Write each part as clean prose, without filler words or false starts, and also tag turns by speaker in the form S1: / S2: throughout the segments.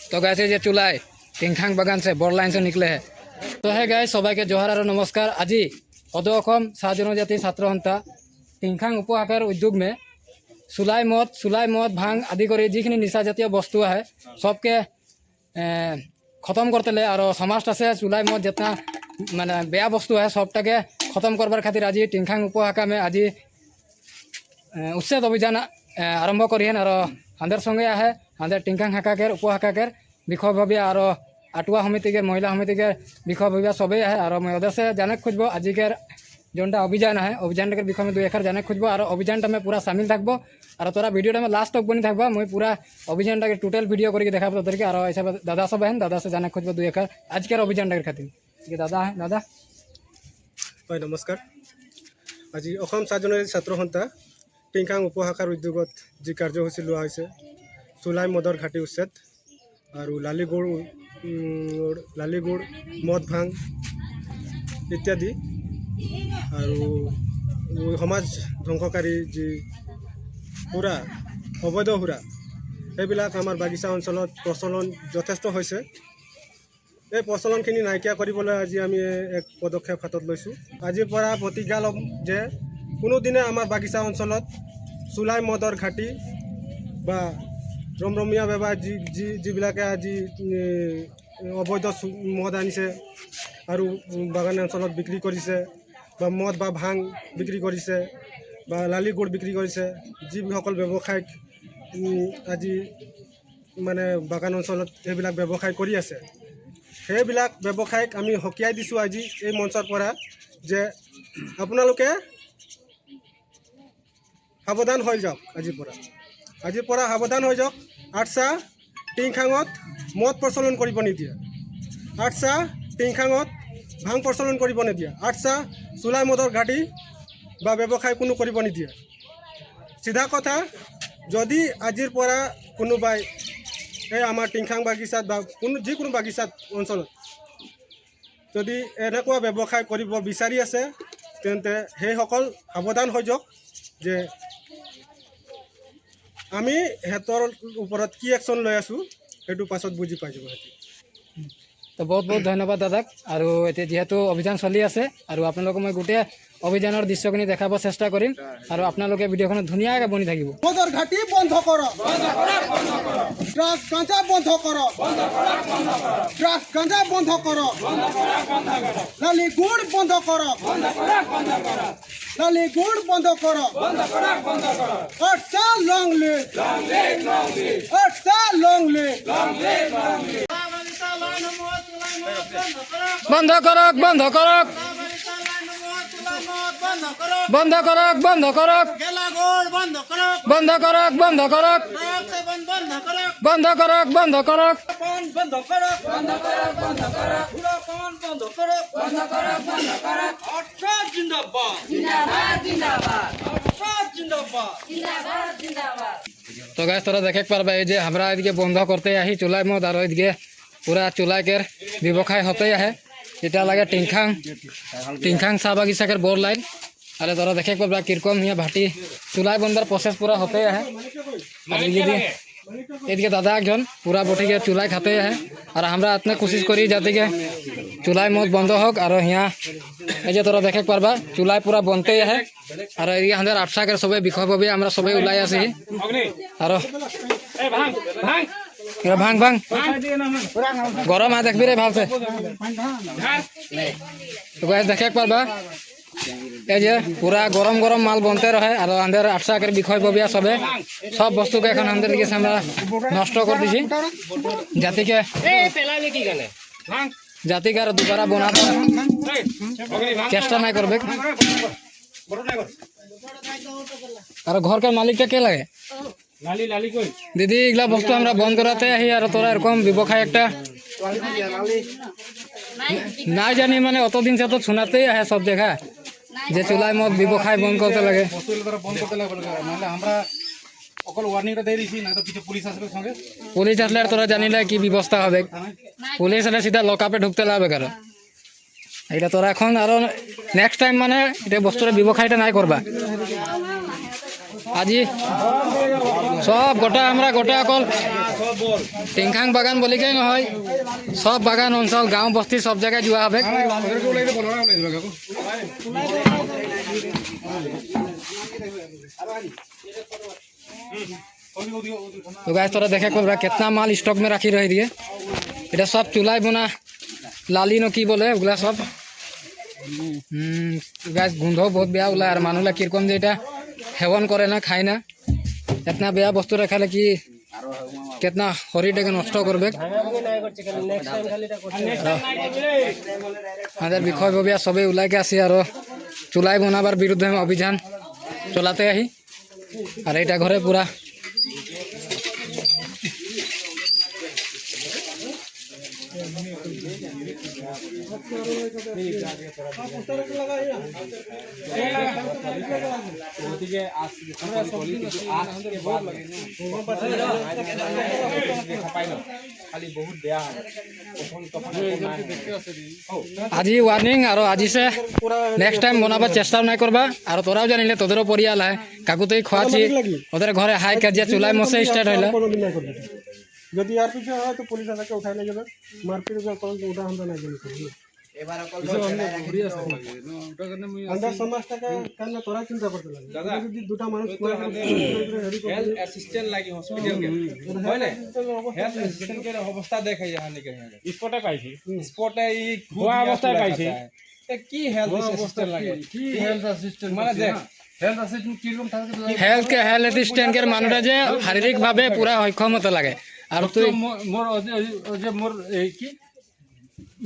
S1: तो गाइस ये चुलाय टिंगखांग बागान से बोर लाइन से निकले हैं। तो है गाइस सबाई के जोहार और नमस्कार। आज सदर असम चाह जनजाति छात्र सन्था टिंगखांग उपशाखार उद्योग में चुलाई मद भांग आदि कर जिखिनि निशा जातीय बस्तु है सबके खत्म करते और समाज से चुलाई मद जितना माने बेया बस्तु है सबटाके खत्म करवार खातिर आज टिंगखांग उपशाखा में आज उच्छेद अभियान आरम्भ करें और हांदर संगे है हांदर टिंगखांग शाखाकर उपशाखाकर বিষয়ভাৱে और आटुआ समितिके महिला समितिके বিষয়ভাৱে सबे है और मैं उधर से जाने खोजब आजिकर जोटा अभियान है अभियान विषय में 2 एकर जाने खोजब और अभियान में पूरा सामिल थकब और तोरा भिडियो में लास्ट तक बनी थकब मैं पूरा अभियान टोटल भिडियो करके देखा तोर के और ऐसा दादा सब है दादा से जाने खोजब 2 एकर आजकर अभियान खातिर ये दादा है दादा
S2: হয় নমস্কাৰ। আজি অসম চাহ জনজাতি ছাত্ৰ সন্থা টিংখাং উপশাখাৰ উদ্যোগত যি কাৰ্যসূচী লোৱা হৈছে চুলাই মদৰ ঘাটি উচ্ছেদ আৰু লালিগুড় মদ ভাং ইত্যাদি আৰু সমাজ ধ্বংসকাৰী যি সুৰা অবৈধ সুৰা সেইবিলাক আমাৰ বাগিচা অঞ্চলত প্ৰচলন যথেষ্ট হৈছে। এই প্ৰচলনখিনি নাইকিয়া কৰিবলৈ আজি আমি এক পদক্ষেপ হাতত লৈছোঁ। আজিৰ পৰা প্ৰতিজ্ঞা ল'ম যে কোনোদিনে আমাৰ বাগিচা অঞ্চলত চুলাই মদৰ ঘাটি বা ৰমৰমীয়া ব্যৱহাৰ যিবিলাকে আজি অবৈধ মদ আনিছে আৰু বাগান অঞ্চলত বিক্ৰী কৰিছে বা মদ বা ভাং বিক্ৰী কৰিছে বা লালি গুড় বিক্ৰী কৰিছে যিসকল ব্যৱসায়িক আজি মানে বাগান অঞ্চলত এইবিলাক ব্যৱসায় কৰি আছে সেইবিলাক ব্যৱসায়িক আমি হকিয়াই দিছোঁ আজি এই মঞ্চৰ পৰা যে আপোনালোকে সাৱধান হৈ যাওক। আজিৰ পৰা সাৱধান হৈ যাওক। আটছা টিংখাঙত মদ প্ৰচলন কৰিব নিদিয়ে, আটছা টিংখাঙত ভাং প্ৰচলন কৰিব নিদিয়ে, আটছা চুলাই মদৰ ঘাটি বা ব্যৱসায় কোনো কৰিব নিদিয়ে। চিধা কথা, যদি আজিৰ পৰা কোনোবাই এই আমাৰ টিংখাং বাগিচাত বা যিকোনো বাগিচাত অঞ্চলত যদি এনেকুৱা ব্যৱসায় কৰিব বিচাৰি আছে তেন্তে সেইসকল সাৱধান হৈ যাওক যে আমি সিহঁতৰ ওপৰত কি একশ্যন লৈ আছোঁ সেইটো পাছত বুজি পাই যাব।
S1: तो बहुत बहुत धन्यवाद दादाक और जीतु अभियान चलि आसे और आपलोक मैं गोटे अभियानर दृश्यखिनि देखाब चेष्टा करिम और आपलोके भिडिओखन धुनियाके बनि थाकिब।
S2: মদৰ ঘাটি বন্ধ কৰক, ড্ৰাগছ গাঁজা বন্ধ কৰক, ড্ৰাগছ গাঁজা বন্ধ কৰক, লালি গুড় বন্ধ কৰক, লালি গুড় বন্ধ কৰক, আটছা লং লিভ, আটছা লং লিভ।
S1: बंद करक बंद करक बंद करक बंद करक बंद करक बंद करक बंद करक बंद करक तो गाइस तोरा देखे पारबा जे हमरा इदके बंद करते आही चुलाई मद और इदके पूरा चुलाइकर व्यवसाय होते है इतना लगे टिंगखांग चाह बागिचाकर बोर लाइन अरे तोरा देखे पाबा किरकम हिया भाटी चुलाई बंदार प्रोसेस पूरा होते है। इनके दादा एक पूरा बटी के चुलाई खाते हैं और हमरा इतना कोशिश करी जाते के चुलाई मत बंद होक और यहाँ ये तोरा देखे पारबा चुलाई पूरा बनते है और ये हमारे आटसा के सबे विषय हमारा सबे उलाई आसी और भांग भांग गरम है देखबी रे भाव से तो गाइस देखे पारबा ये पूरा गरम गरम माल बनते रहे और अंदर आटसा के विषय सबे सब बस्तु के एखन अंदर दिखे हमरा नष्ट कर दीजिए जाति के दोबारा बना चेष्टा नहीं करबे और घर के मालिक के लगे दीदी इगला बस्तु हमरा बंद कराते ही और तोरा एरकम व्यवसाय एक ना जानी माने अत दिन से तो सुनाते है सब जगह जे चुलाई मत व्यवसाय बंद करते लगे पुलिस आसले तोरा जानिले कि व्यवस्था হবে पुलिस आले सीधा लकআপে ঢুকতে লাগবে কারো এটা তোরা এখন আর নেক্সট টাইম মানে এটা বস্তুর ব্যবসায়টা নাই করবা আজি सब गोटा हमरा गोटा अकल টিংখাং বাগান বলিকেই নহয়, সব বাগান অঞ্চল গাঁও বস্তি সব জায়গায় যোৱা হবে। तो गाइस थोड़ा देखे को कितना माल स्टॉक में रखी रही है। এটা সব চুলাই বনা লালি ন কি বলে ওগুলা সব। গাছ গন্ধ বহুত বেয়া ওলায় আর মানুষরা কিরকম যে এটা সেবন করে না খায় না, এতনা বেয়া বস্তু রাখালে কি কেতনা শরীরটাকে নষ্ট করবে। আমাদের বিষয়ববীয়া সবে ওলাইকে আসি আর চুলাই বনাবার বিরুদ্ধে আমি অভিযান চলাতে আহি। আর এইটা ঘরে পুরা আজি ওয়ার্নিং আর আজি সে নেক্সট টাইম বনাবার চেষ্টাও নাই করবা। আর তোরাও জানিলে তোদেরও পরিয়াল হয় কাকুতেই খোয়াছি ওদের ঘরে হাই কাজিয়া চুলাই মশে স্টার্ট হইলো।
S2: যদি আর পিছে হয় তো পুলিশ আসাকে উঠাই নিয়ে যাবে, মারপিট উঠা আমরা নাই জানি আন্দার সমাজটাকে কেন তোরা চিন্তা করতে লাগে। যদি দুটা মানুষ
S3: অ্যাসিস্ট্যান্ট লাগি হসপিটাল কে হয় না, হেলথ অ্যাসিস্ট্যান্ট কে অবস্থা দেখাই হানি কে স্পটে পাইছি, স্পটে এই ভুয়া অবস্থায় পাইছি। এ কি হেলথ অ্যাসিস্ট্যান্ট লাগে, কি হেলথ অ্যাসিস্ট্যান্ট মানে দেখ হেলথ অ্যাসিস্ট্যান্ট কিরকম থাকে।
S1: হেলথ অ্যাসিস্ট্যান্টের মানুষটা যে শারীরিক ভাবে পুরা সক্ষম হতে লাগে। আর তুই
S3: মোর যে মোর এই কি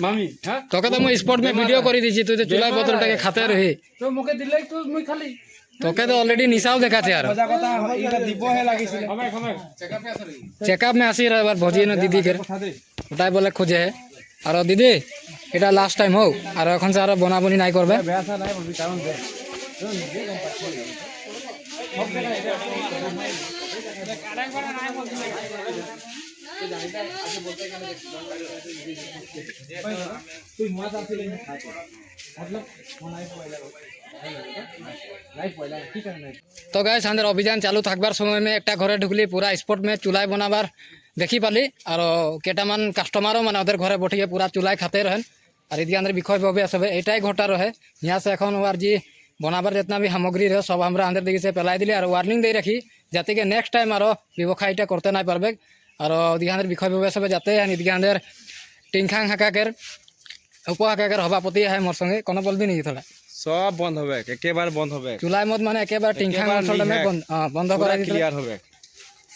S3: মামি হ্যাঁ
S1: তোকে তো মই স্পট মে ভিডিও করে দিছি, তুই তো চুলাই বোতলটাকে খাতে রহি
S3: তো মুখে দিলে তো মুই খালি
S1: তোকে তো অলরেডি নিশাও দেখাছে। আর
S3: মজা কথা এটা দিবহে লাগিছিল।
S1: চেকআপ মে আসি এবার ভজিয়ে না দিদি কে ওটাই বলে খোঁজে। আর দিদি এটা লাস্ট টাইম হোক আর এখন সে আর বনাবনি নাই করবে।
S3: বেসা নাই বলবি কারণ দে তুই মাছ আসলে मतलब
S1: तो गाइस আমাদের অভিযান চালু থাকবার সময় মে একটা ঘরে ঢুকলি পুরা স্পট মে চুলাই বনাবার দেখি পালি। আর কেটামান কাস্টমারও মানে ওদের ঘরে বঠিয়ে পুরা চুলাই খাতে রহেন। আর এদিকে আমাদের বিষয়ভাবে আসবে এটাই ঘটা রহে। यहाँ से এখন আর যে বনাবার जितना भी সামগ্রী রহে সব আমরা আমাদের দিকে সে পেলাই দিলি আর ওয়ার্নিং দিয়ে রাখি যাতে কি নেক্সট টাইম আরো ব্যবসায়টা করতে নাই পারবে। আর ওদিকে আমাদের বিষয়ভাবে আসবে যাতে এদিকে আমাদের টিংখাং হাকাকের উপহাকাকের সভাপতি আহে মোর সঙ্গে কোনো বলবি নাকি থোড়া।
S3: সব বন্ধ হবে, একেবারে বন্ধ হবে,
S1: চুলাই মদ মানে একেবারে টিংখাং অঞ্চলটা বন্ধ করা
S3: ক্লিয়ার হবে।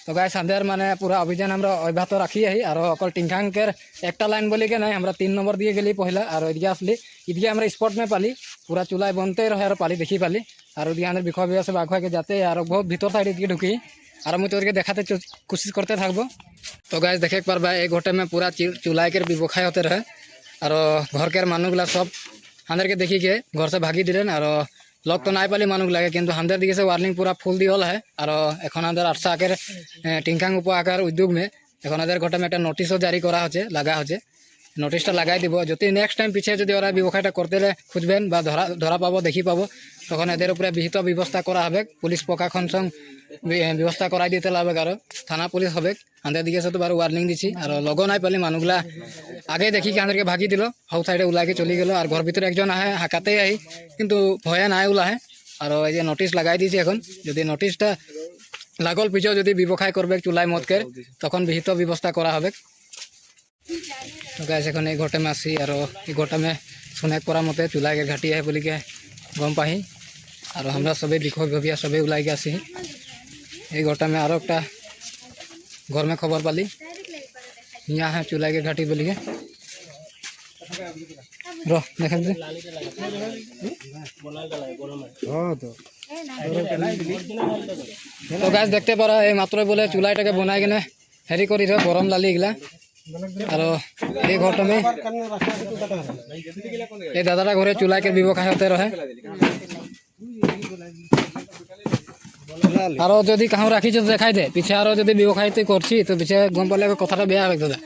S1: তো গাইস আমাদের মানে পুরা অভিযান আমরা অব্যাহত রাখি আহি। আর অকল টিংখাংকের একটা লাইন বলি কে নাই আমরা 3 নম্বর দিয়ে গেলি পহিলা। আর ওইদিকে আসলি এদিকে আমরা স্পট মে পালি পুরা চুলাই বনতে রহে আর পালি দেখি পালি। আর ওদিকে আমাদের বিষয় আছে বাঘাকে যাতে আর বহুত ভিতর সাইড দিকে ঢুকি আর আমি তোদেরকে দেখাতে কোশিশ করতে থাকবো। তো গাইস দেখে পারবা এই ঘটে মে পুরা চুলাইকের ব্যবসায় হতে রহে। আর ঘরকের মানুষগুলা সব আমাদেরকে দেখি के घर से भागी दिलेन। और लग तो নাই পালি মানুষগুলাকে কিন্তু আমাদের দিকে সে ওয়ার্নিং পুরা ফুল দিয়ে হল है। আর এখন আমাদের 800 আকের টিংখাং উপ আকার উদ্যোগ মে এখন আমাদের ঘটে মে একটা নোটিশও জারি করা হচ্ছে লাগা হচ্ছে। নোটিশটা লাগাই দিব যদি নেক্সট টাইম পিছিয়ে যদি ওরা ব্যবসায়টা করতে খুঁজবেন বা ধরা পাবো দেখি পাবো তখন এদের উপরে বিহিত ব্যবস্থা করা হবে। পুলিশ প্রশাসন সঙ্গে ব্যবস্থা করাই দিতে লাগবে আর থানা পুলিশ হবে। আমাদের দিকে তো বারো ওয়ার্নিং দিছি আর লগো নাই পালি মানুষগুলা আগে দেখি আমাদেরকে ভাগি দিল হাউ সাইডে ওলাকে চলে গেল। আর ঘর ভিতরে একজন আহে হাঁকাতেই আহি কিন্তু ভয়ে নাই ওলাহে। আর এই যে নোটিশ লাগাই দিয়েছি এখন যদি নোটিশটা লাগল পিছিয়েও যদি ব্যবসায় করবে চুলাই মদকে তখন বিহিত ব্যবস্থা করা হবে। তো গাইস এখন এই ঘটে মে আসি আর এই ঘটে মে শুনে পড়া মতে চুলাইকে ঘাটি আহে বলিকে গম পাহি। আর আমরা সবে বিষয়ববীয়া সবে ওলাইকে আসি এই ঘটে মে আরো একটা घर में खबर पाली यहाँ है चूल्हा के घाटी बोली के रो देख तो गाছ देखते पारा এই মাত্র বলে চুলাইটাকে বনাই কিনে হেরি করি রে গরম লালি এগুলা। আর এই ঘরটা মে এই দাদাটা ঘরে চুলাইকে ব্যবসায় হতে রহে। আর যদি কাহু রাখিছ দেখাই দে পিছে আর যদি ব্যবসায় তুই করছি তো পিছে গম পালে কথাটা বেয়া হবে দাদা।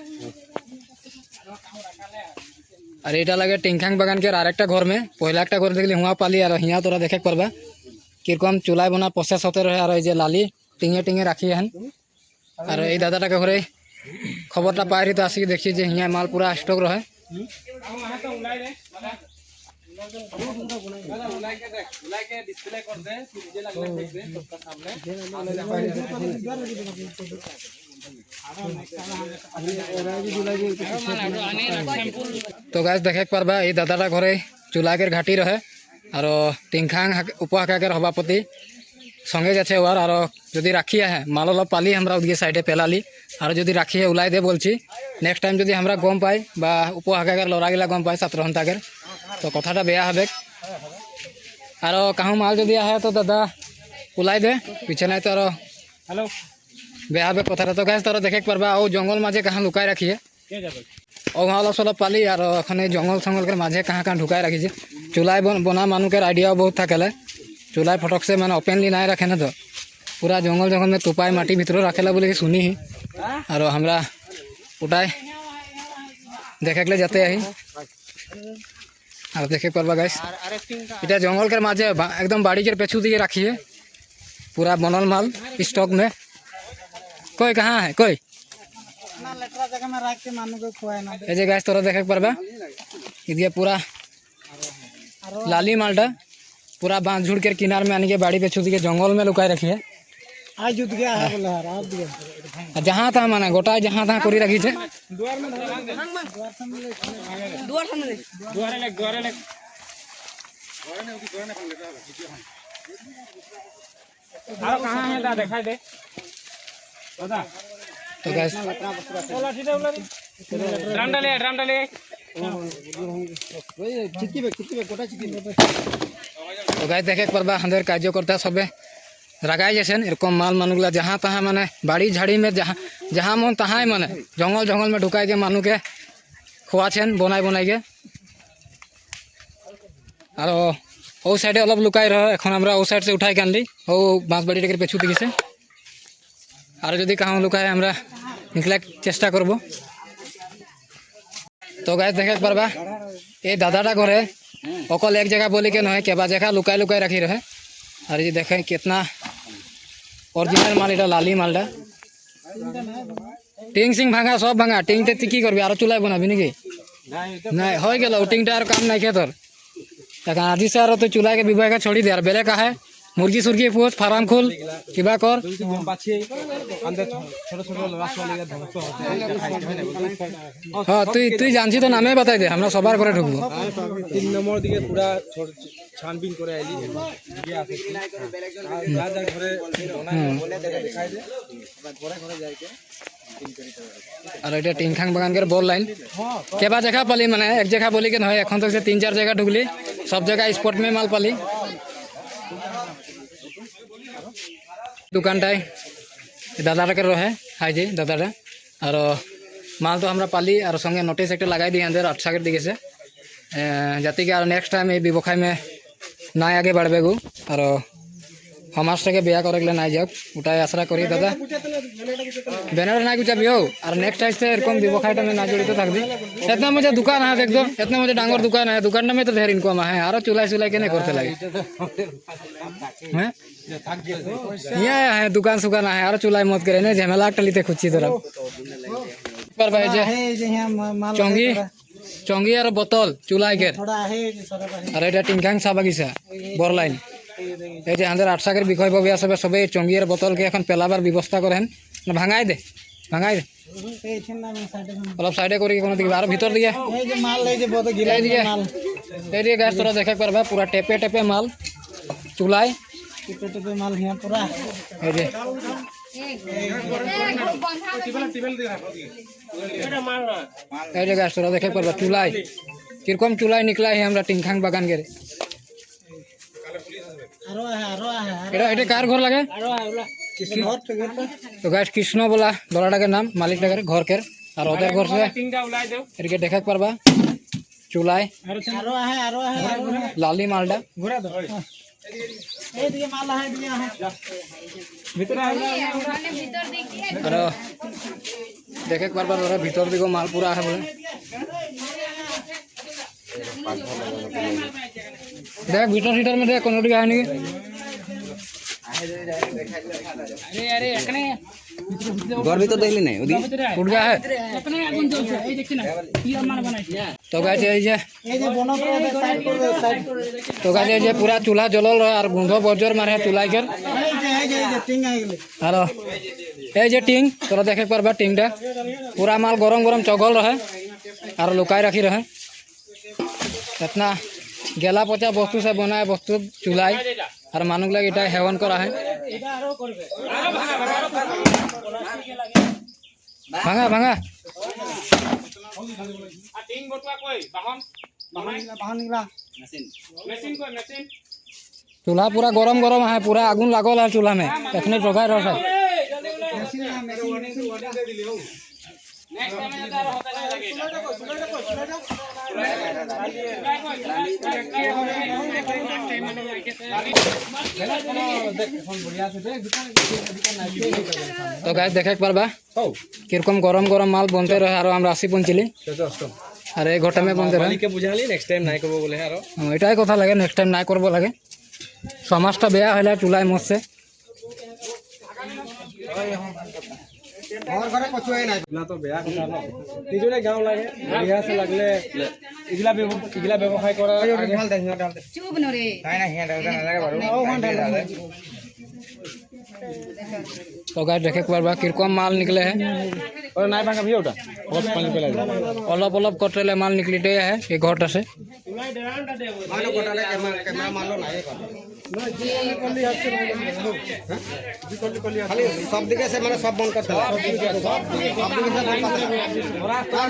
S1: আর এটা লাগে টিংখাং বাগান के আরেকটা ঘর में পয়লা একটা ঘর দেখলি হুয়া পালি আর হিয়া তোরা দেখে পারবা কিরকম চুলাই বনা প্রসেস হতে রহে। আর এই যে লালি টিঙে টিঙে রাখি হেন আর এই দাদাটাকে ঘরে খবরটা পাইরি তো আসি দেখছি যে হিয়া মাল পুরা স্টক রহে। তো গাছ দেখে পারবা এই দাদাটা ঘরে চুলাকের ঘাটি রহে আর টিংখাং উপহাকাকের সভাপতি সঙ্গে যাচ্ছে ওর। আর যদি রাখি আহে মাল অলপ পালি আমরা ওদিকে সাইডে পেলালি আর যদি রাখি ওলাই দে বলছি নেক্সট টাইম যদি আমরা গম পাই বা উপহাকাকের লড়াগিলা গম পাই ছাত্র সন্তাকের তো কথাটা বেয়া হবে। আর কাহু মাল যদি আহে তো দাদা ওলাই দে পিছে নাই তো আর
S3: হ্যালো
S1: বেয়া হবে কথাটা। তো গাছ তোরা দেখে পারবা ও জঙ্গল মাঝে কাহা লুকাই রাখিয়ে ও অলপ সলপ পালি আর ওখানে জঙ্গল সঙ্গলকের মাঝে কাহা কাহা ঢুকাই রাখিছে। চুলাই বনা মানুষের আইডিয়াও বহুত থাকেলে চুলাই ফটক से মানে ओपनली নাই রাখে না তো पूरा जंगल जंगल में तुपाई माटी भीतर रखेला बोले कि सुनी ही और हमरा उठाए देखे के जाते ही और देखे पारबा गाइस इटा जंगल के माझे एकदम बाड़ी के पेछू दिए रखिए पूरा बनल माल स्टॉक में। कोई कहाँ है कोई ये गाइस तोरा देखे पारबा इदिए पूरा लाली मालटा पूरा बांध झुड़ के किनार में आने के बाड़ी पे छुदी के जंगल में लुकाई रखी है। आज जुट गया है बोला रात दिया जहां था माने गोटा जहां था कोरी रखी छे द्वार में द्वार ले हां कहां है दा दिखाई दे दादा। तो गाइस ओला सीधे ओला ड्रम डाले ओए चिक्की पे गोटा चिक्की। तो गाइस देखे पारबा हंदर कार्यकर्ता सबे रागाई जैसे एरकम माल मानुगला जहाँ तहाँ माने बाड़ी झाड़ी में जहाँ मन तहाँ माने जंगल जंगल में ढुकाई के मानु के खुआ छेन बनाई बनाई के और ओ साइडे अलग लुकाई रहे एखन हमरा ओ साइड से उठाई के आनली ओ बाँसबाड़ी टेकर पेछू दिखे से और जदि कहाँ लुकाए हमरा निकला चेष्टा करब। तो गाइस देखे पारबा ये दादाटा घरे अकल एक जगह बोली के नहे केबा जगह लुकाई लुकाई रखी रहे और ये देखें कितना ओरिजिनल माल इटा लाली मालटा टिंग सिंग भांगा सब भांगा टिंग ते की करबी आरो चुलाई बनाबी नाकि नहीं हो गेल टिंगटा आर काम नहीं खेतर आज से आरो तो चुलाई के विभाग का छोड़ी दे और बेले का है मुर्गी सुर्गी पोस फार्म खोल किबा कर हाँ तुई जानसी तो नामे बताई दे हमरा सबार करे ढुकबो
S3: 3 नंबर दिके पूरा छानबीन करे आइली दिके आसे जा घरे बोले दिखाई दे घरे घरे जाय के
S1: और এটা টিংখাং বাগানকের বল লাইন কেবা जगह पाली माने एक जगह बोली के नय এখন तक से 3-4 जगह ढुकली सब जगह स्पॉट में माल पाली दुकानटाय दादाटा के रहे हाई जी दादाटा और माल तो हमरा पाली और संगे नोटिस एक लगाई दी अंदर 8 के दिखे से जाति के नेक्स्ट टाइम ये व्यवसाय में ना आगे बढ़बे गो और हमार के बिया करे ना जाक उठाए आशा करी दादा बैनर ना कुछ हो और नेक्स्ट टाइम से एरकम व्यवसायटा में ना जड़ित थकबी इतना मुझे दुकान है देख दो इतना मुझे डांगर दुकान है दुकान में तो ढेर इनकम है और चुलाई चुलाई के नहीं करते लगे हैं ये है दुकान सुकान है और चुलाई मत करे नहीं झमेला टलीते खुची तरह पर भाई जे चोंगी चोंगी और बोतल चुलाई के और এটা টিংখাং চা বাগিচা বরলাইন এই যে আমাদের 8 টাকার বিক্রয় পাবে সবে সবে চঙ্গি আর বোতলকে এখন পেলাবার ব্যবস্থা করেন না ভাঙাই দে অলপ সাইডে করি কোনো দিকে আর ভিতর দিকে এই যে মাল এই যে বোতল গিলাই দিকে এই যে গাছ তোরা দেখে পারবা পুরা টেপে টেপে মাল চুলাই টেপে টেপে মাল হিয়া পুরা এই যে এই যে গাছ তোরা দেখে পারবা চুলাই কিরকম চুলাই নিকলা है हमरा টিংখাং বাগান के এটা এটা কার ঘর লাগে तो गाइस कृष्ण बोला बड़ाटा के नाम मालिक टाके घर के और ओदर घर से एरके देखा पारबा चुलाई लाली मालडा घुरा दो ए दिए माल है दिया है भीतर है और देखे पारबा ओरा भीतर दिगो माल पूरा है बोले देख भीतर सीटर में देख कोनो दिगा है नहीं अरे अरे एकने
S4: घर भीतर देखली नहीं ओदी
S1: उठ गया है तो गाइस ये जे पूरा चूल्हा जलल रहे और गंध बजर मारे चूल्हा के और এই যে টিং তোরা দেখে পারবা টিংটা पूरा माल गरम गरम चगल रहे और लुकाई रखी रहे इतना गेला पचा वस्तु से बनाए वस्तु चूल्हा और मानुक लगे इटा हेवन करा है भांगा भांगा चूल्हा पूरा गरम गरम है पूरा आगुन लागल है चूल्हा में एखने जगाई रहा है तो गाइस देखे पारबा किरकम गरम गरम माल बनते रहे और हम राशि पहुँचली और एक घटा में बनते रहे
S3: बुझाली नेक्स्ट टाइम নাই করব বলে আর
S1: এটাই কথা লাগে নেক্সট টাইম নাই করব লাগে সমাজটা বেয়া হইলে চুলাই মরছে
S2: और घरे पछुए नहीं
S3: না তো বেয়া কথা না নিজরে গাঁও লাগে বিয়া से লাগলে ইগলা ব্যবসায় করা আগে ঢাল দে ডাল দে
S5: চুপ নরে
S3: তাই না হিয়া ডাল না লাগে বারো
S1: तो गाइस देखे पारबा किरकम माल निकले है
S3: और নাই ভাঙা ভিও ওটা बहुत पानी पेला
S1: अलग अलग कटरेले माल निकलते है ये घटा से
S2: मानो कोटाले कैमरा मारलो ना ये खाली सब दिखे से मैंने सब बंद कर दिया सब दिखे से बंद कर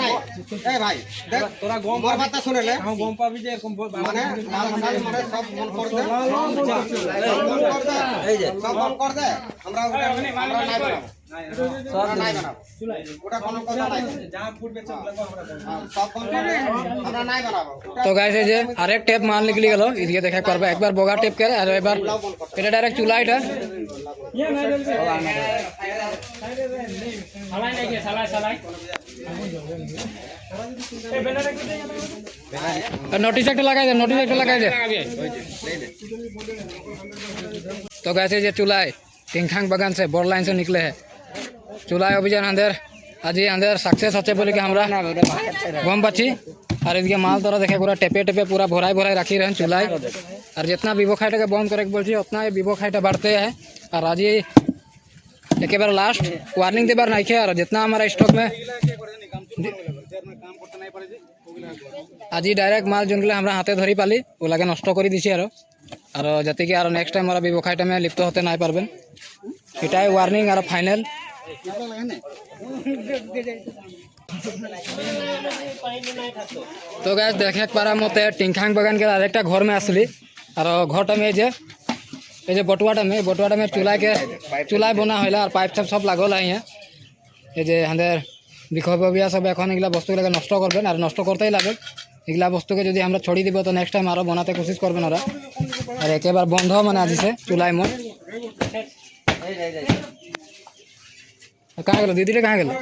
S2: ए भाई देख
S3: তোরা গম
S2: मोर बात सुन ले
S3: हम गम पाबি যে এরকম
S2: माने माल खाली माने सब बंद कर दे এই যে सब बंद कर दे हमरा नहीं बनाबो सब नहीं बनाबो ওটা কোনো কথা নাই
S3: जहां फूड बेचब लगो हमरा
S2: सब बंद कर दे हमरा नहीं बनाबो
S1: तो गाइस ये आरेक टेप माल निकली गलो इदिके देखे पारबा एक बार बोगा टेप करे और एक बार এটা डायरेक्ट चूल्हा এটা नोटिस एक लगाई दे नोटिस एक लगाई दे तो कैसे ये चूल्हा टिंगखांग बागान से बोर लाइन से निकले है चूल्हा अभियान अंदर आज ये अंदर सक्सेस होचे बोले कि हमरा गम पाची और इसके माल तोरा देखे पूरा टेपे टेपे पूरा भराई भराई रखी रहे चूल्हा और जितना विवो खाइटा के बंद करे बोल उतना विवो खाइटा बढ़ते है और आज ये एक बार लास्ट वार्निंग देबार नहीं है और जितना हमारा स्टॉक में आज डायरेक्ट माल जोन हमरा हाथे धरी पाली वो लगे नष्ट कर दी और जाते कि और नेक्स्ट टाइम हमारा व्यवसायटा में लिप्त होते नहीं पारबेन एटाई वार्निंग और फाइनल तो गाइस देखे पारा मते टिंगखांग बागान के आरेकटा घर में आसली और घरटा में जे बटुआटा में चूल्हा बना होला और पाइप सब लागल है यहाँ ये जे हमारे विषयबबिया सब एन एगला बस्तुगुला नष्ट करबेन और नष्ट करते लगे एगला बस्तु के जो हमरा छोड़ी दी तो नेक्स्ट टाइम और बनाते कोशिश करबेन और एक बार बंध माने आज से चूल्हा मन कहाँ गलो दीदी कहाँ गलो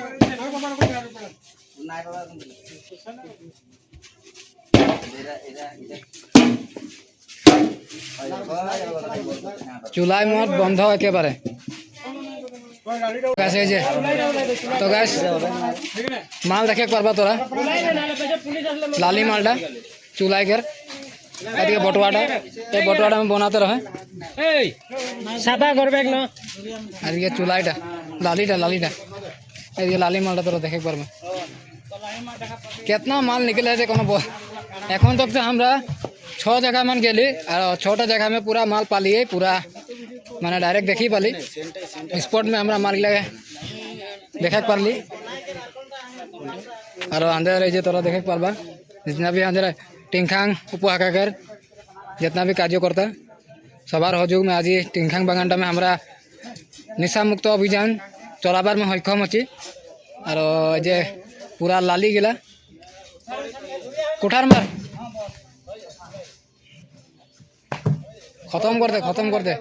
S1: चूल्हा मत बंध एक बारे तो गैस माल देखे पारबा तोरा लाली मालटा चूल्हा के बटुआटा ये बटुआटा में बनाते रहे साफा करबे न आज ये चूल्हाटा लालीटा ये लाली मालटा तोरा देखे पारबा कितना माल निकले है कोनो एखन तक से हमरा 6 जगह मन गेली और 6टा जगह में पूरा माल पालिए पूरा माने डायरेक्ट देखी पाली स्पॉट में हमरा माल लगे देखे पारली और अंदर ये तोरा देखे पारबा जितना भी अंदर टिंगखांग उपहाकर जितना भी कार्य करता सबार सहयोग में आज टिंगखांग बागानटा में हमरा निशा मुक्त अभियान चलाबार में सक्षम अच्छी और जे पूरा लाली गिला कुठार मार खत्म कर दे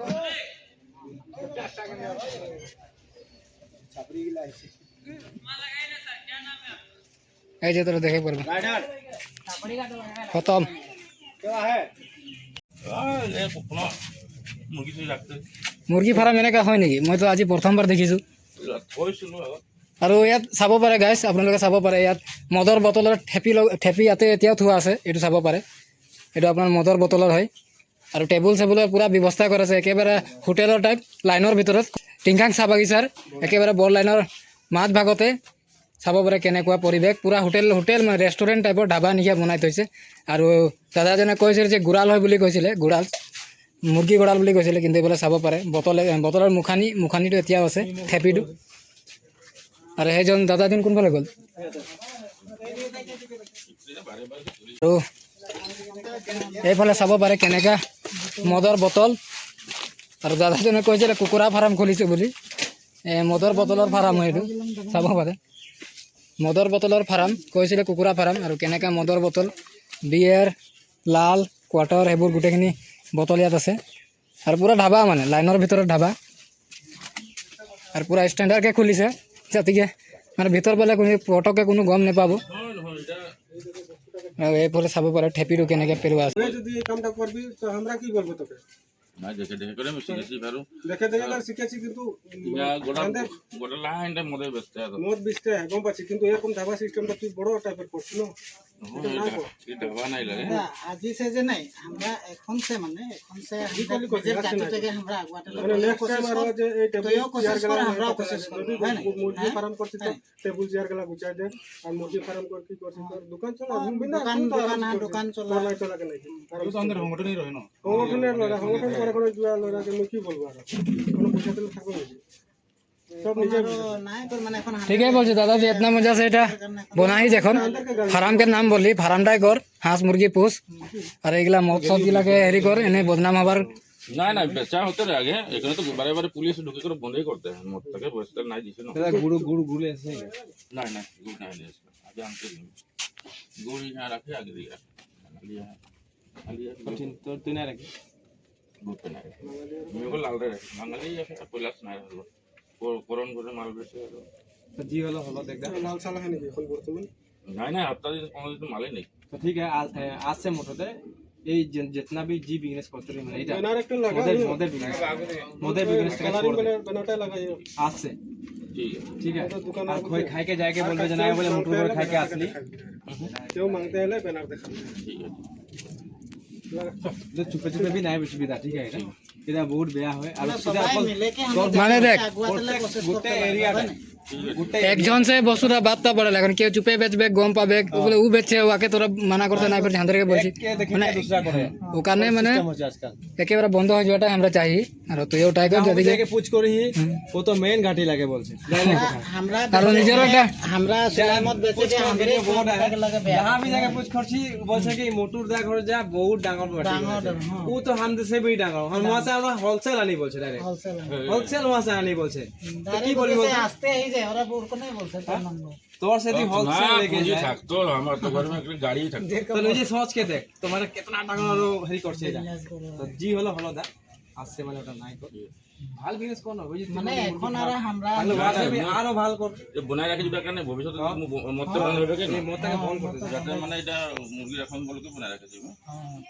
S1: ऐसे तो देखे पड़े खत्म मुर्गी फार्म एने है निकी मैं तो आज प्रथम बार देखी আৰু ইয়াত চাব পাৰে গাইজ, আপোনালোকে চাব পাৰে ইয়াত মদৰ বটলৰ ঠেপি ইয়াতে এতিয়াও থোৱা আছে, এইটো চাব পাৰে। এইটো আপোনাৰ মদৰ বটলৰ হয়। আৰু টেবুল চেবুলৰ পূৰা ব্যৱস্থা কৰা আছে, একেবাৰে হোটেলৰ টাইপ লাইনৰ ভিতৰত। টিংখাং চাহ বাগিচাৰ একেবাৰে বৰ লাইনৰ মাজ ভাগতে চাব পাৰে কেনেকুৱা পৰিৱেশ, পূৰা হোটেল মানে ৰেষ্টুৰেণ্ট টাইপৰ ধাবা নিচিনা বনাই থৈছে। আৰু দাদাজনে কৈছিল যে গোড়াল হয় বুলি কৈছিলে, গোড়াল মুৰ্গী গঁড়াল বুলি কৈছিলে, কিন্তু এইফালে চাব পাৰে বটলৰ মুখানিটো এতিয়াও আছে, ঠেপিটো। আৰু সেইজন দাদাজন কোনফালে গ'ল? আৰু এইফালে চাব পাৰে কেনেকা মদৰ বটল। আৰু দাদাজনে কৈছিলে কুকুৰা ফাৰ্ম খুলিছোঁ বুলি, মদৰ বটলৰ ফাৰ্ম হয় এইটো, চাব পাৰে মদৰ বটলৰ ফাৰ্ম, কৈছিলে কুকুৰা ফাৰ্ম। আৰু কেনেকা মদৰ বটল, বিয়েৰ, লাল, কোৱাৰ্টাৰ, সেইবোৰ গোটেইখিনি বটল ইয়াত আছে। আৰু পূৰা ধাবা মানে লাইনৰ ভিতৰত ধাবা, আৰু পূৰা ষ্টেণ্ডাৰ্ডকৈ খুলিছে, যাতে মানে ভিতৰ পেলাই পটককৈ কোনো গম নাপাব। আৰু এইফালে চাব পাৰে ঠেপিটো কেনেকৈ পেলোৱা আছে।
S2: যদি এই কামটা করবি তো আমরা কি বলবো তোকে?
S5: না দেখে দেখে করে আমি শিখেছি পারো
S2: দেখে দেখে তো শিখেছি, কিন্তু
S5: গোটা গোটা লাইনটা মধ্যে ব্যস্ত আছে
S2: মদ বিচতে গম পাচ্ছি, কিন্তু এরকম ধাবা সিস্টেমটা তুই বড় টাইপের করছিস না।
S5: এটা হওয়া নাই লাগে
S6: আজি से जे नहीं हमरा এখন से মানে এখন से हम बजट काटो जगह हमरा आगवाटे
S2: মানে নেক্সট টাইম আর যে এই টেবিল
S6: তোয়ও কোশিশ
S2: চেয়ার
S6: কর
S2: গলা
S6: আমরা কোশিশ করব है ना
S2: মুরগি ফার্ম করছিস তো টেবিল চেয়ার গলা গুছাই দে, আর মুরগি ফার্ম কর কি করছিস তোর দোকান চলা বিনা
S6: দোকান চলা
S2: নাই চলা কেন আর তো আমাদের সংগঠনই রয় না, সংগঠনের লড়া সংগঠন করে করে জুয়া লড়া যে কি বলবো, আর কোনো পয়সা দিলে থাকবে নাকি? সব নিজে
S6: নাই पर মানে এখন
S1: ঠিকই বলছে দাদা যে ইতনা মজা से এটা বনাই যখন ফার্মকে নাম বললি ফার্মটাই কর, হাঁস মুরগি পুষ, আর এগুলা মদ সব গিলাকে হেরি কর, এনে বদনাম হবার।
S5: না না বেচা হতে রে আগে, এখানে তো বারে বারে পুলিশ ঢুকে করে বন্ধই করতে হয়, মদটাকে বসতে নাই দিছে না।
S3: গুড় আছে
S5: না না গুড় নাই দিছে আগে আনতে দিন, গুড় ইহা রাখে আগে দিয়া আলিয়া আলিয়া
S3: তো তুই না রাখি
S5: গুড় তো নাই মেগো লাল রে রাখে বাঙালি আছে পলাশ নাই হলো করন করে মাল বেশি হলো।
S3: তো জি হলো দেখ
S2: লাল সালা হয় নাকি এখন বর্তমান?
S5: নাই নাই হপ্তাহ দিন কোনো দিন মালই নেই।
S3: तो ठीक है आज से मोटोते ये जितना भी जी बिजनेस करते रहे মানে এটা
S2: ব্যানার একটা লাগা
S3: মদের বিজনেস
S2: কালারিং ব্যানারটা লাগাই
S3: आज से
S5: ঠিক আছে
S3: ठीक है और कोई खाई के जाके बोलबे যে না বলে মোটর করে খাই के আসলি
S2: কেউ মাংতে এলে ব্যানার দেখাবে।
S5: ঠিক আছে
S3: तो चुपे चुपे भी नहीं सुविधा ठीक है এটা বহুত বেয়া হয় আর
S6: সবাই মিলে के हम
S1: মানে দেখ
S6: आगवाटे कोशिश
S3: গোটে
S6: করতে
S3: এরিয়া গোটে
S1: একজন সে বস্তুটা বাদটা পড়ে, এখন কেউ চুপে বেচবে গম পাবে, বলে ও বেচছে ওকে তোরা মানা করতে নাই পারছি, হাঁদারকে বলছি
S3: কে দেখে दूसरा করে
S1: ওখানে মানে
S3: আজকাল
S1: একেবারে বন্ধ হয়ে যাওয়াটা আমরা চাই। আর তুইও ট্রাই কর, যদি
S3: যাকে পুছ করি ও তো মেইন ঘাটি লাগে বলছে
S6: हमरा
S1: আর নিজেরও একটা
S6: हमरा सलामत बेचे के हमरे
S3: বহুত
S6: लगे
S3: जहां भी जाके पूछ खर्ची বলছে কি মোটর দা ঘর যা বহুত ডাঙর ঘাটি ও তো হাম দেশে भी ডাঙর हम वहां से আমরা होलसेल आनी বলছে ডাইরেক্ট
S6: होलसेल
S3: होलसेल वहां से आनी বলছে
S6: কি বলি বলছে আসতে এই যে ওরা বুড় কোনে বলছে তার নাম
S3: তোর से भी होलसेल लेके
S5: मुझे
S3: जाए
S5: থাকতো আমার তো ঘরে একটা গাড়ি থাকতো
S3: तो নিজে सोच के देख तुम्हारे कितना ডাঙর হেরি করছে এটা তো জি হলো দা আসছে মানে ওটা নাই কর ভাল বিজনেস কোন হবে
S6: মানে এখন আর আমরা
S3: তাহলে ওয়াসে भी আরো ভাল কর
S5: এ বনাই রাখি দুটা কারণে ভবিষ্যতে মদটা বন্ধ হবে কেন
S3: এই মতটাকে বন্ধ করতে
S5: যাতে মানে এটা মুরগি রাখুন বলকে বনাই রাখেছি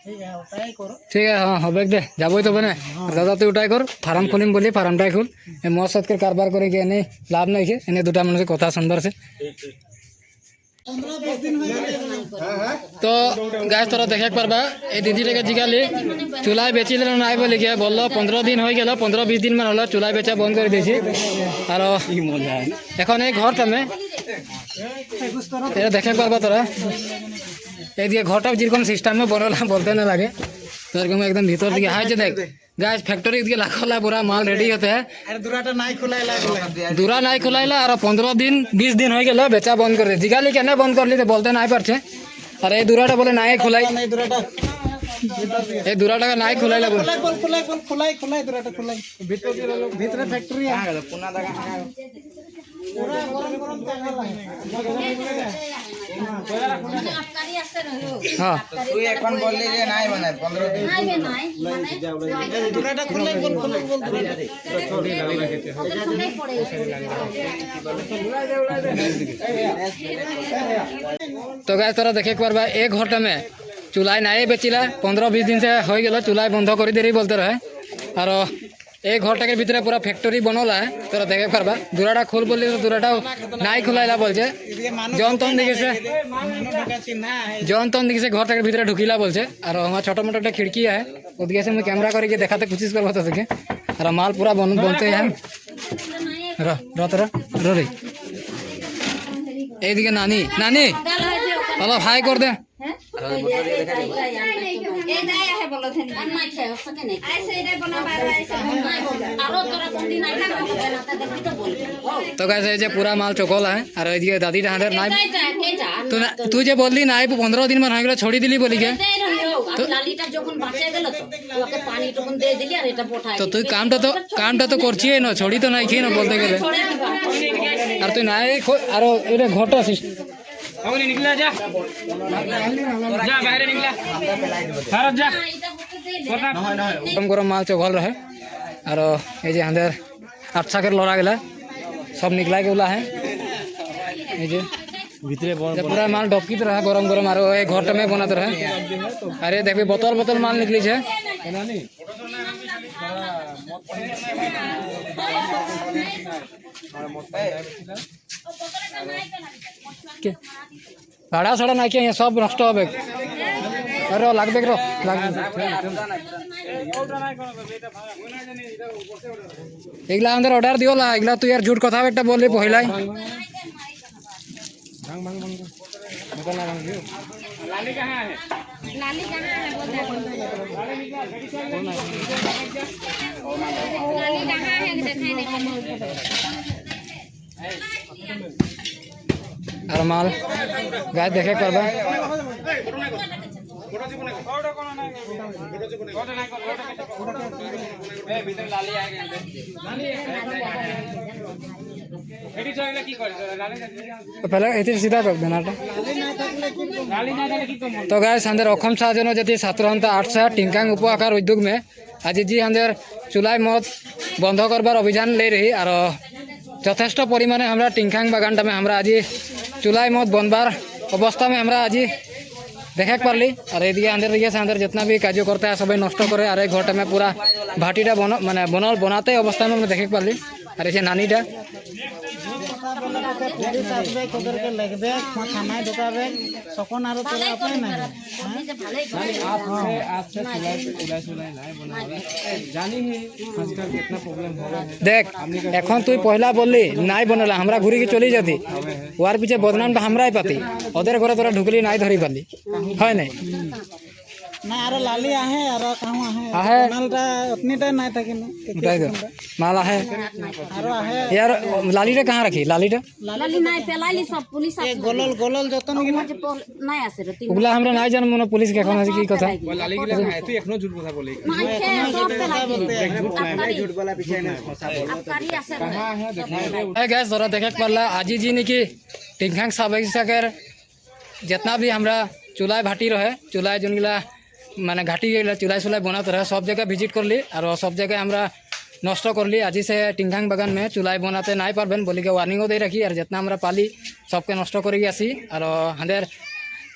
S6: ঠিক আছে ওটাই করো
S1: ঠিক আছে, হ্যাঁ হবে দে, যাবই তো মানে দাদা তুই ওটাই কর, ফার্ম খুলিম বলি ফার্মটাই খুল, এই মদ সৎকের কারবার করে কি এনে লাভ নাই, এনে দুটা মানুষের কথা শুনবার আছে।
S6: আমরা 20 দিন হয়ে গেল নাই করে
S1: তো গাছ তোরা দেখে পারবা এই দিদিটাকে জিগালি চুলাই বেচিলে নাই বলে গিয়ে বললো 15 দিন হয়ে গেল, 15-20 দিন মান হলো চুলাই বেচা বন্ধ করে দিয়েছি। আর এখন এই ঘরটামে এটা দেখে পারবা তোরা, এইদিকে ঘরটা যেরকম সিস্টেমে বনলা বলতে না লাগে, তো এরকম একদম ভিতর দিকে হাই যে দেখ গাছ ফ্যাক্টরি দিকে লাখলা पूरा माल रेडी होते हैं,
S6: আরে দুরাটা নাই খোলাই লাগলে
S1: दूरा नहीं खुलाइला और 15-20 दिन हो गया बेचा बंद कर दे, जिगाली क्या बंद कर ली तो बोलते नहीं पारछे। और ये दूराटा बोले नहीं खुलाई,
S6: নাই দুরাটা
S1: ये दूराटा का नहीं खुलाइला बोले
S6: খোলাই দুরাটা খোলাই ভিতরে ফ্যাক্টরি আছে পুনা দাগা পুরা গরম জায়গা লাগে
S1: हाँ
S7: তুই এখন বললি যে নাই মানে 15 দিন
S6: দুরাটা খোলাই বল দুরাটা
S1: तो गाय तोरा देखे पारबा एक घरटा में चूल्हा नहीं बेचिला, 15-20 दिन से हो गया चूल्हा बंद कर दे रही बोलते रहे। और এই ঘরটাকে ভিতরে পুরা ফ্যাক্টরি বনলা তোরা দেখে পারবা দুরাটা খোল বললি তো দুরাটাও নাই খোলাইলা বলছে যন্তন দিকেছে যন্তন দিকেছে ঘরটাকে ভিতরে ঢুকিলা বলছে আর আমার ছোট মোটো একটা খিড়কি আছে ওদিকে से मैं कैमरा करके देखाते कोशिश करबो तो देखे और माल पूरा बनते हैं रो रे এইদিকে নানি নানি অলপ হাই কর দে तो कैसे जे पूरा माल चोकल है और ये दादी हाथ नाई तू जे बोलली नाई 15 दिन में हो गया छोड़ी दिली बोली के तो तू कामटा तो करछी न छोड़ी तो नहीं न बोलते गए और तू नाई और ये घोटो निकला जा जा बाहर निकला जा गरम गरम माल चोखल रहे और ये जे अंदर अच्छा कर लड़ा गला सब निकला के उला है ये ভিতরে पूरा माल डबकी रहा गरम गरम और घर में बनाते रहे अरे देख बोतल बोतल माल निकली है भाड़ा साड़ा ना किया सब नष्ट हो अरे लागबे रो एगला अंदर ऑर्डर दियो ला एगला तू यार झूठ कथा एक बोली पहिलाई लाली कहाँ है और माल गाय देखे करबा पहले ये सीधा कर देना तो गाय अंदर अखम साजन जति छात्रहंता 800 टिंकांग उप आकार उद्योग में आज जी अंदर चुलाई मद बंध करबार अभियान ले रही और यथेष्ट परिमाणे हमरा टिंकांग बागानटा में हमरा आज चुलाई मद बनबार अवस्था में हमरा आज देखे पारली और ये अंदर जितना भी कार्य करता है सबै नष्ट करे और घरटा में पूरा भाटीटा माने बनल बनाते अवस्था में देखे पारली और ये नानीटा देख এখন তুই পয়লা বললি নাই বনলা আমরা ঘুরি के चली जाती ওর পিছে বদনামটা আমরাই পাতি ওদের ঘরে তোরা ঢুকলি নাই ধরি পারলি হয় নাই
S6: ना आरो लाली आहे आरो काहू
S1: आहे
S6: मालटा उतनीटा नाही थाकिन
S1: माल आहे
S6: आरो आहे
S1: यार लालीटा कहाँ रखी लालीटा
S8: लाली नाही पेलाली सब पुलिस
S6: ए गोलल गोलल जतन
S8: नाही আছে रे
S1: उगला हमरा নাই জান মনে পুলিশ কে এখন আছে কি কথা
S3: लाली गिला है तू एखनो झूठ কথা बोले
S8: नाही के सब पेलाली
S7: झूठ बोला पीछे ना
S8: आबकारी আছে
S3: कहां है देखा
S1: है गैस जरा देखे पारला आजी जी निकी टिंखांग साबैसाकर जितना भी हमरा चुलाई भाटी रहे चुलाई जोनगिला माने घाटी चुलाई चुलाई बनाते रहे सब जगह विजिट कर ली और सब जगह हमरा नष्ट कर ली आज से टिंखांग बागान में चुलाई बनाते नहीं पारबेन बोली के वार्निंगो दे रखी और जितना हमरा पाली सबके नष्ट कर आसी और हांदेर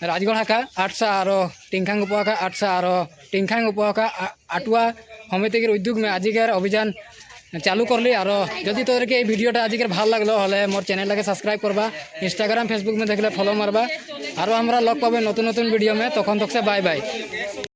S1: राजगढ़ हाका 800 और टिंखांग उपहाका 800 और टिंखांग उपहाका आटुआ समितिर उद्योग में आजिकार अभियान चालू करली और जदि तोर के भिडियोटा आजिकार ভাল लागलो हले मोर चैनल के सब्सक्राइब करबा इंस्टाग्राम फेसबुक में देखले फॉलो मारबा और हमरा लग पाबे नतुन नतुन वीडियो में तखन तक से बाय बाय।